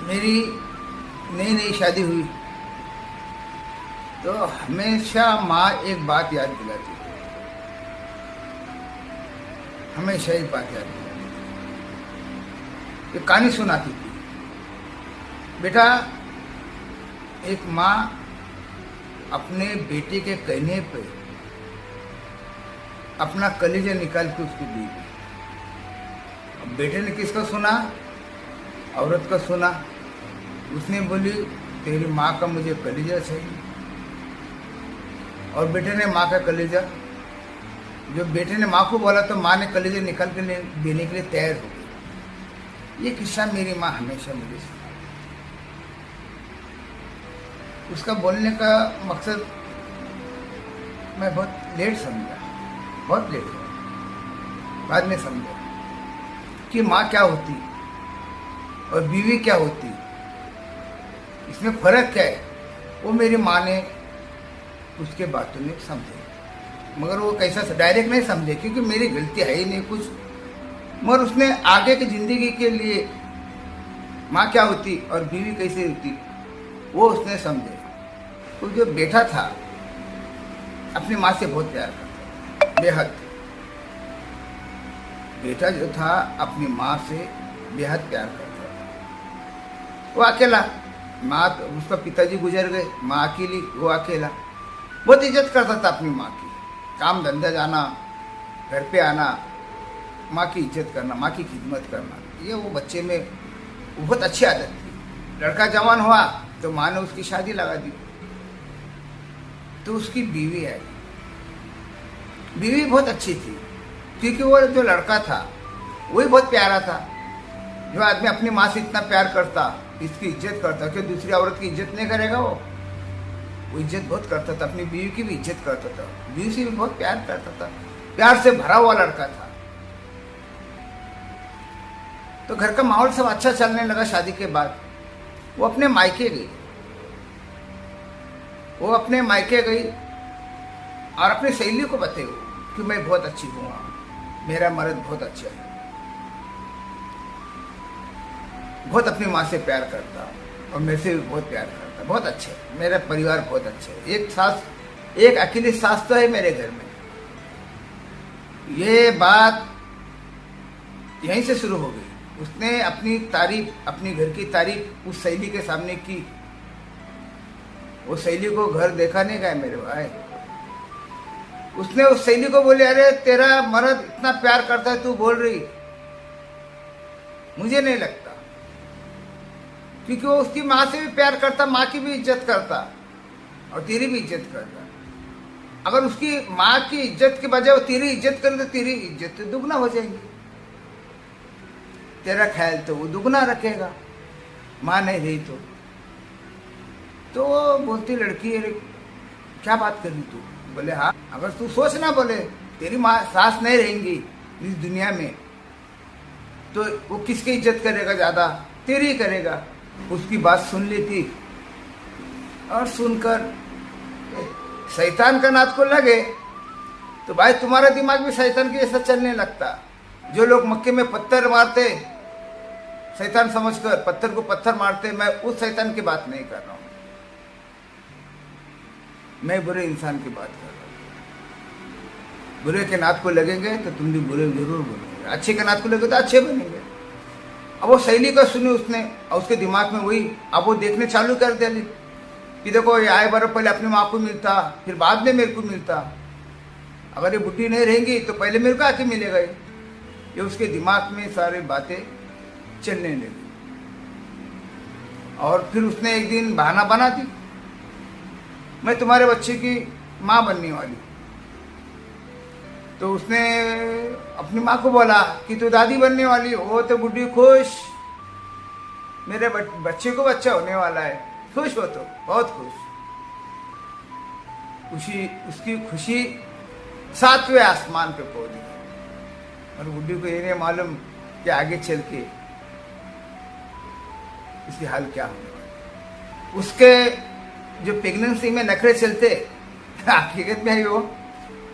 मेरी नई नई शादी हुई तो हमेशा माँ एक बात याद दिलाती थी। हमेशा एक बात याद दिलाती थी, एक कहानी सुनाती थी। बेटा, एक माँ अपने बेटे के कहने पे अपना कलेजा निकाल के उसको दी। अब बेटे ने किसका सुना? औरत का सुना। उसने बोली तेरी माँ का मुझे कलेजा चाहिए, और बेटे ने माँ का कलेजा। जब बेटे ने माँ को बोला तो माँ ने कलेजा निकाल के देने के लिए तैयार हो गई। ये किस्सा मेरी माँ हमेशा मुझे सुनाती। उसका बोलने का मकसद मैं बहुत लेट समझा, बहुत लेट हुआ, बाद में समझा कि माँ क्या होती और बीवी क्या होती, इसमें फर्क क्या है। वो मेरी माँ ने उसके बातों में समझे, मगर वो कैसा डायरेक्ट नहीं समझे क्योंकि मेरी गलती है ही नहीं कुछ। मगर उसने आगे की जिंदगी के लिए माँ क्या होती और बीवी कैसे होती वो उसने समझे। वो जो बेटा था अपनी माँ से बहुत प्यार करता, बेहद। बेटा जो था अपनी माँ से बेहद प्यार करता था। वो अकेला, माँ उसका पिताजी गुजर गए, माँ अकेली, वो अकेला। बहुत इज्जत करता था अपनी माँ की। काम धंधा जाना, घर पे आना, माँ की इज्जत करना, माँ की खिदमत करना, ये वो बच्चे में बहुत अच्छी आदत थी। लड़का जवान हुआ तो माँ ने उसकी शादी लगा दी। तो उसकी बीवी आई। बीवी बहुत अच्छी थी क्योंकि वो जो लड़का था वही बहुत प्यारा था। जो आदमी अपनी माँ से इतना प्यार करता, इसकी इज्जत करता, कि दूसरी औरत की इज्जत नहीं करेगा वो इज्जत बहुत करता था। अपनी बीवी की भी इज्जत करता था, बीवी से भी बहुत प्यार करता था। प्यार से भरा हुआ लड़का था। तो घर का माहौल सब अच्छा चलने लगा। शादी के बाद वो अपने मायके गई। वो अपने मायके गई और अपनी सहेली को बताई कि मैं बहुत अच्छी हूँ, मेरा मर्द बहुत अच्छा है, बहुत अपनी माँ से प्यार करता और मेरे से भी बहुत प्यार करता, बहुत अच्छे, मेरा परिवार बहुत अच्छा है। एक सास, एक अकेली सास तो है मेरे घर में। ये बात यहीं से शुरू हो गई। उसने अपनी तारीफ, अपनी घर की तारीफ उस सहेली के सामने की। वो सहेली को घर देखा नहीं गया मेरे भाई। उसने उस सहेली को बोले, अरे तेरा मर्द इतना प्यार करता है, तू बोल रही? मुझे नहीं लगता, क्योंकि वो उसकी माँ से भी प्यार करता, माँ की भी इज्जत करता और तेरी भी इज्जत करता। अगर उसकी माँ की इज्जत के बजाय वो तेरी इज्जत करे तो तेरी इज्जत तो दुगना हो जाएगी। तेरा ख्याल तो वो दुगना रखेगा, माँ नहीं रही तो वो बोलती लड़की, अरे क्या बात कर रही तू? बोले हाँ, अगर तू सोच ना, बोले तेरी माँ सास नहीं रहेंगी इस दुनिया में तो वो किसकी इज्जत करेगा? ज्यादा तेरी करेगा। उसकी बात सुन लेती और सुनकर शैतान का नाद को लगे तो भाई तुम्हारा दिमाग भी शैतान के जैसा चलने लगता। जो लोग मक्के में पत्थर मारते शैतान समझकर, पत्थर को पत्थर मारते, मैं उस शैतान की बात नहीं कर रहा हूं, मैं बुरे इंसान की बात कर रहा हूं। बुरे के नाद को लगेंगे तो तुम भी बुरे जरूर बनेंगे, अच्छे के नाद को लगे तो अच्छे बनेंगे। अब वो सहेली का सुनी उसने और उसके दिमाग में वही, अब वो देखने चालू कर दिया कि देखो ये आए बार पहले अपनी माँ को मिलता, फिर बाद में मेरे को मिलता। अगर ये बुढ़ी नहीं रहेंगी तो पहले मेरे को आके मिलेगा। ये उसके दिमाग में सारी बातें चलने लगी। और फिर उसने एक दिन बहाना बना दी, मैं तुम्हारे बच्चे की माँ बनने वाली। तो उसने अपनी माँ को बोला कि तू दादी बनने वाली हो। तो बुढ़ी खुश, मेरे बच्चे को बच्चा होने वाला है, खुश हो, तो बहुत खुश। उसकी खुशी 7वें आसमान पे पहुंच गई। और बुढ़ी को ये नहीं मालूम कि आगे चल के इसकी हाल क्या होगा। उसके जो प्रेगनेंसी में नखरे चलते हकीकत में है वो,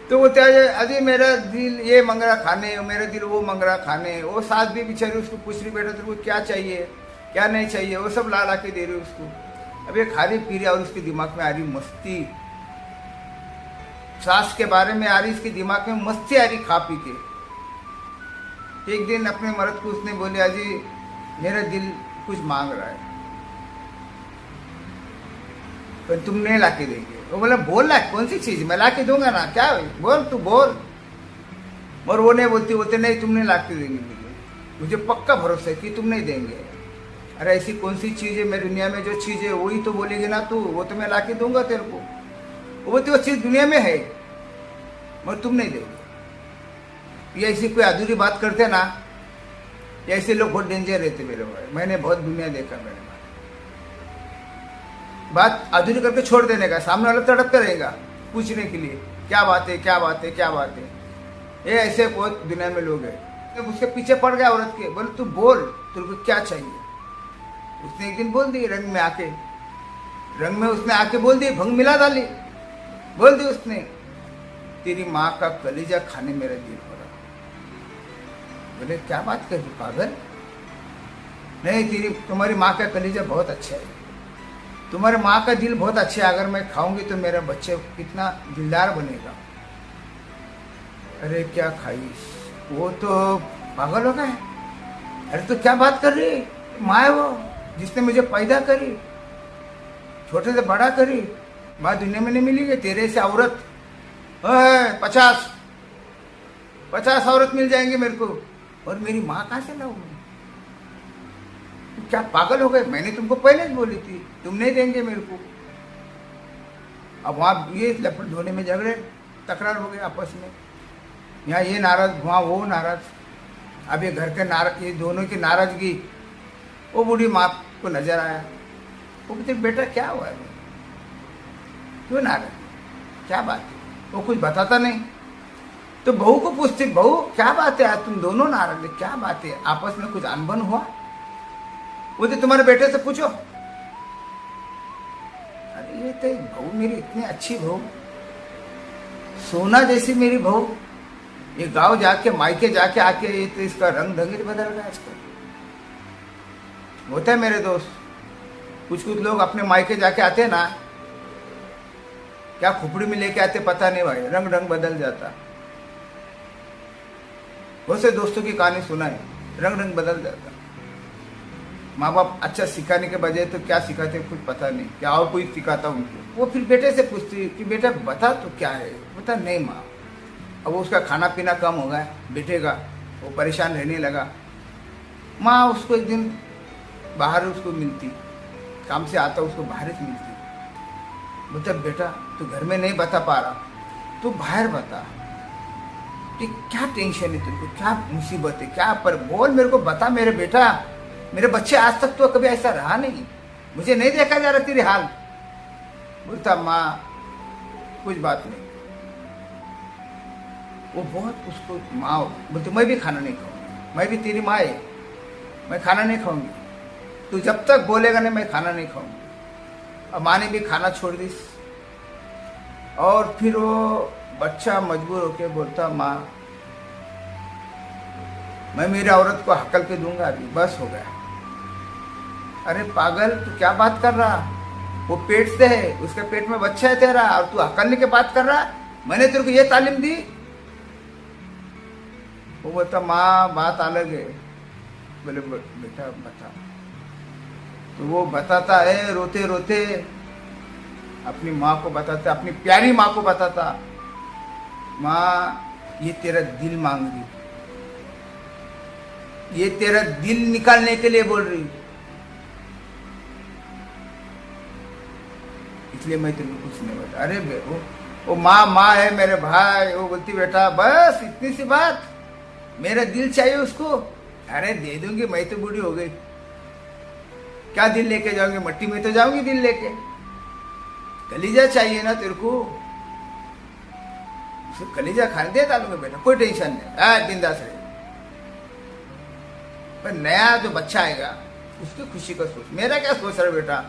तो वो अजय मेरा दिल ये मंगरा खाने, मेरा दिल वो मंगरा खाने। वो सास भी बेचारी उसको पूछ रही, बेटा तेरे को क्या चाहिए, क्या नहीं चाहिए वो सब ला ला के दे रही उसको। अब ये खा रही पी रही और उसके दिमाग में आ रही मस्ती, सास के बारे में आ रही, इसके दिमाग में मस्ती आ रही खा पी के। एक दिन अपने मर्द को उसने बोले अजी मेरा दिल कुछ मांग रहा है पर तुम नहीं ला के देंगे। वो बोला बोल ना कौन सी चीज, मैं ला के दूंगा ना, क्या बोल तू बोल। और वो नहीं बोलती, बोलते नहीं तुम नहीं ला के देंगे, मुझे पक्का भरोसा है कि तुम नहीं देंगे। अरे ऐसी कौन सी चीज है मेरी दुनिया में, जो चीज है वही तो बोलेगी ना तू, वो तो मैं ला के दूंगा तेरे को। वो बोलती वो चीज दुनिया में है मगर तुम नहीं दोगे। ये ऐसी कोई अधूरी बात करते ना, ऐसे लोग बहुत डेंजर रहते मेरे भाई। मैंने बहुत दुनिया देखा मेरे भाई, बात अधूरी करके छोड़ देने का, सामने वाला तड़पता रहेगा पूछने के लिए क्या बात है क्या बात है क्या बात है। ये ऐसे बहुत दुनिया में लोग हैं। तो उसके पीछे पड़ गया औरत के, बोले तू बोल तेरे को क्या चाहिए। उसने एक दिन बोल दी रंग में आके, रंग में उसने आके बोल दी, भंग मिला डाली, बोल दी उसने तेरी माँ का कलेजा खाने मेरा दिल हो रहा। बोले क्या बात कर रही पागल, नहीं तुम्हारी माँ का कलेजा बहुत अच्छा है, तुम्हारे माँ का दिल बहुत अच्छा है, अगर मैं खाऊंगी तो मेरा बच्चे कितना दिलदार बनेगा। अरे क्या खाई, वो तो पागल हो गए। अरे तो क्या बात कर रही, माँ है वो जिसने मुझे पैदा करी, छोटे से बड़ा करी, माँ दुनिया में नहीं मिलेगी तेरे से औरत। 50 औरत मिल जाएंगे मेरे को, और मेरी माँ कहाँ से लाऊंगी। क्या पागल हो गए, मैंने तुमको पहले ही बोली थी तुम नहीं देंगे मेरे को। अब वहां ये लपट धोने में झगड़े तकरार हो गए आपस में, यहाँ ये नाराज वहां वो नाराज। अब ये घर के नाराज, ये दोनों की नाराजगी वो बूढ़ी माँ को नजर आया। वो कहते बेटा क्या हुआ है, क्यों नाराज, क्या बात है। वो कुछ बताता नहीं तो बहू को पूछती, बहू क्या बात है, तुम दोनों नाराज है, क्या बात है, आपस में कुछ अनबन हुआ। बोलते तुम्हारे बेटे से पूछो। अरे ये तो बहू मेरी इतनी अच्छी बहू, सोना जैसी मेरी बहू, ये गांव जाके मायके जाके आके ये तो इसका रंग ढंग बदल गया इसका। होता है मेरे दोस्त, कुछ लोग अपने मायके जाके आते ना, क्या खुपड़ी में लेके आते पता नहीं भाई, रंग ढंग बदल जाता। बहुत से दोस्तों की कहानी सुना है, रंग ढंग बदल जाता। माँ बाप अच्छा सिखाने के बजाय तो क्या सिखाते कुछ पता नहीं, क्या और कोई सिखाता उनको। वो फिर बेटे से पूछती कि बेटा बता तो क्या है, बता नहीं माँ। अब उसका खाना पीना कम हो गया बेटे का, वो परेशान रहने लगा। माँ उसको एक दिन बाहर उसको मिलती, काम से आता उसको बाहर से मिलती, बोलता बेटा तू घर में नहीं बता पा रहा, तू बाहर बता कि क्या टेंशन है तुमको, क्या मुसीबत है, क्या पर बोल मेरे को बता मेरे बेटा। मेरे बच्चे आज तक तो कभी ऐसा रहा नहीं, मुझे नहीं देखा जा रहा तेरे हाल। बोलता माँ कुछ बात नहीं। वो बहुत उसको माँ बोलती मैं भी खाना नहीं खाऊंगी, मैं भी तेरी माँ है, मैं खाना नहीं खाऊंगी, तू जब तक बोलेगा नहीं मैं खाना नहीं खाऊंगी। अब माँ ने भी खाना छोड़ दी। और फिर वो बच्चा मजबूर होके बोलता माँ मैं मेरी औरत को हकल के दूंगा अभी, बस हो गया। अरे पागल तू क्या बात कर रहा, वो पेट से है, उसके पेट में बच्चा है तेरा, और तू हकलने की बात कर रहा, मैंने तेरे को ये तालीम दी। वो बोलता माँ बात अलग है। बोले बेटा बता। तो वो बताता है रोते रोते, अपनी माँ को बताता, अपनी प्यारी माँ को बताता, माँ ये तेरा दिल मांग रही, ये तेरा दिल निकालने के लिए बोल रही, इसलिए मैं तेरे को कुछ नहीं बता। अरे वो माँ है मेरे भाई। वो बोलती बेटा बस इतनी सी बात, मेरा दिल चाहिए उसको। अरे दे दूंगी, मैं तो बूढ़ी हो गई, क्या दिल लेके जाऊंगी, मट्टी में तो जाऊंगी दिल लेके। कलीजा चाहिए ना तेरे को, कलीजा खाने दे डालूंगा बेटा, कोई टेंशन नहीं, बिंदास रहे। पर नया जो बच्चा आएगा उसकी खुशी का सोच, मेरा क्या सोच रहा बेटा,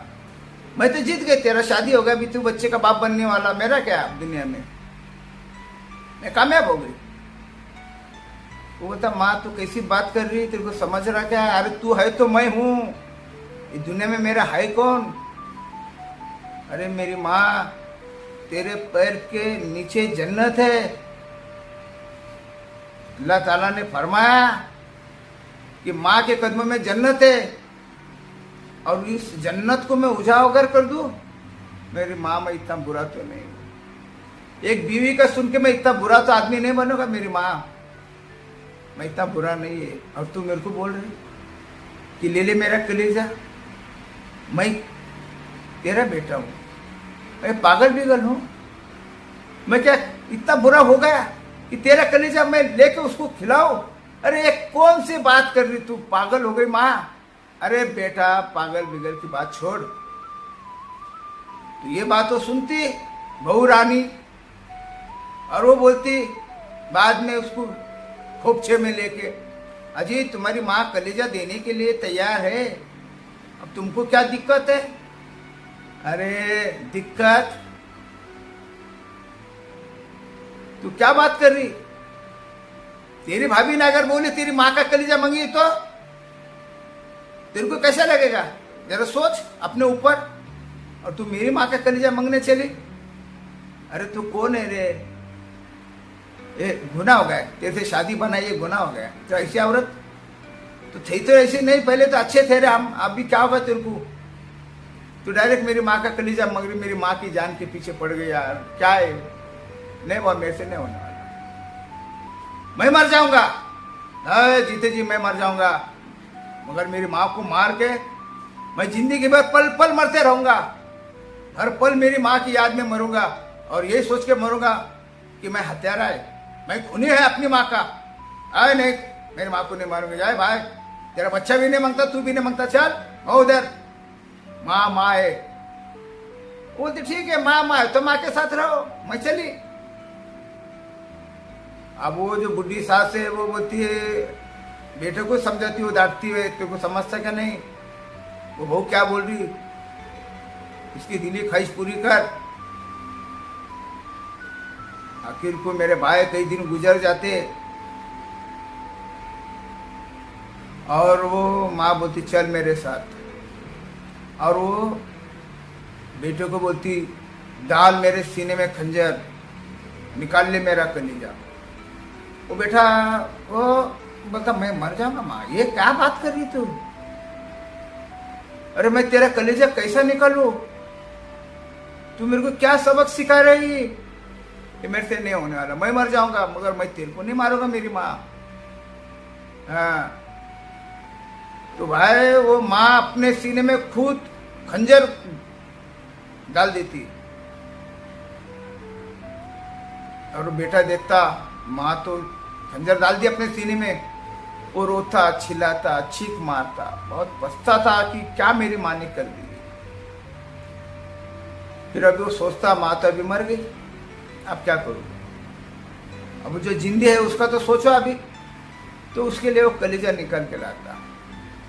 मैं तो जीत गई, तेरा शादी हो गया, अभी तू बच्चे का बाप बनने वाला, मेरा क्या दुनिया में, मैं कामयाब हो गई। वो बोलता माँ तू कैसी बात कर रही है, तेरे को समझ रहा क्या है, अरे तू है तो मैं हूँ, इस दुनिया में मेरा है कौन? अरे मेरी माँ, तेरे पैर के नीचे जन्नत है। अल्लाह ताला ने फरमाया कि माँ के कदमों में जन्नत है, और इस जन्नत को मैं उजागर कर दूं? मेरी माँ, मैं इतना बुरा तो नहीं हूं। एक बीवी का सुन के मैं इतना बुरा तो आदमी नहीं बनूंगा। मेरी माँ, मैं इतना बुरा नहीं है, और तू मेरे को बोल रही कि ले ले मेरा कलेजा। मैं तेरा बेटा हूं, मैं पागल बिगल हूं? मैं क्या इतना बुरा हो गया कि तेरा कलेजा मैं लेके उसको खिलाऊं? अरे ये कौन सी बात कर रही तू? पागल हो गई माँ? अरे बेटा, पागल बिगल की बात छोड़। तो ये बात तो सुनती बहू रानी, और वो बोलती बाद में उसको खोपचे में लेके, अजी तुम्हारी माँ कलेजा देने के लिए तैयार है, अब तुमको क्या दिक्कत है? अरे दिक्कत? तू क्या बात कर रही? तेरी भाभी ने अगर बोली तेरी माँ का कलेजा मांगी तो तेरे को कैसा लगेगा? जरा सोच अपने ऊपर। और तू मेरी माँ का कलेजा मांगने चली? अरे तू कौन है रे? ये गुनाह हो गया, तेरे से शादी बनाई, ये गुनाह हो गया। तो ऐसी औरत तो थी तो ऐसे नहीं, पहले तो अच्छे थे रे हम, अब भी क्या होगा तेरे को? तू डायरेक्ट मेरी माँ का कलेजा मांग रही, मेरी माँ की जान के पीछे पड़ गई यार। क्या है? नहीं, वो मेरे से नहीं होने वाला। मैं मर जाऊंगा, जीते जी मैं मर जाऊंगा, मगर मेरी माँ को मार के मैं जिंदगी भर पल पल मरते रहूंगा। हर पल मेरी माँ की याद में मरूंगा, और ये सोच के मरूंगा कि मैं हत्यारा है, मैं खूनी है अपनी माँ का। आए नहीं, मेरी माँ को नहीं मारूंगा। जाए भाई, तेरा बच्चा भी नहीं मांगता, तू भी नहीं मांगता, चल हो उधर। माँ माँ है। बोलती ठीक है, माँ माँ है तो माँ के साथ रहो, मैं चली। अब वो जो बुढ़ी सास है वो बोलती है, बेटे को समझाती हो, डांटती है, तेरे को समझता क्या नहीं? वो बहू क्या बोल रही, इसकी दिली ख्वाहिश पूरी कर। आखिर को मेरे भाई कई दिन गुजर जाते, और वो माँ बोलती चल मेरे साथ, और वो बेटे को बोलती डाल मेरे सीने में खंजर, निकाल ले मेरा कलेजा। वो बेटा वो बोलता मैं मर जाऊंगा। माँ, ये क्या बात कर रही तू? अरे मैं तेरा कलेजा कैसा निकालू? तू मेरे को क्या सबक सिखा रही? ये मेरे से नहीं होने वाला, मैं मर जाऊंगा, मगर मैं तेरे को नहीं मारूंगा मेरी माँ। हाँ, तो भाई वो माँ अपने सीने में खुद खंजर डाल देती, और बेटा देखता माँ तो खंजर डाल दी अपने सीने में, वो रोता, चिल्लाता, चीख मारता, बहुत पछताता कि क्या मेरी माँ ने कर दी। फिर अभी वो सोचता माँ तो अभी मर गई, अब क्या करूँ? अब जो जिंदगी है उसका तो सोचो अभी। तो उसके लिए वो कलेजा निकाल के लाता,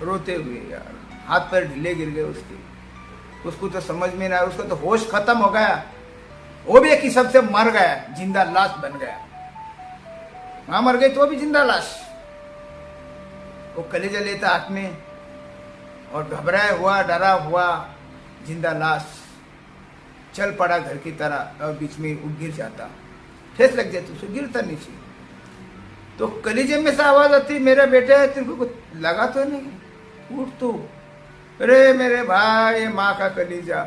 रोते हुए यार, हाथ पैर ढीले गिर गए उसके। उसको तो समझ में ना आया, उसका तो होश खत्म हो गया। वो भी एक हिसाब से मर गया, जिंदा लाश बन गया। मां मर गई तो भी जिंदा लाश। वो कलेजा लेता हाथ में, और घबराया हुआ, डरा हुआ जिंदा लाश चल पड़ा घर की तरह, और बीच में वो गिर जाता, ठेस लग जाती, उसको गिरता नीचे। तो कलेजे में से आवाज आती, मेरा बेटा तेरे को कुछ लगा तो नहीं? उठ तू। अरे मेरे भाई, माँ का कलेजा।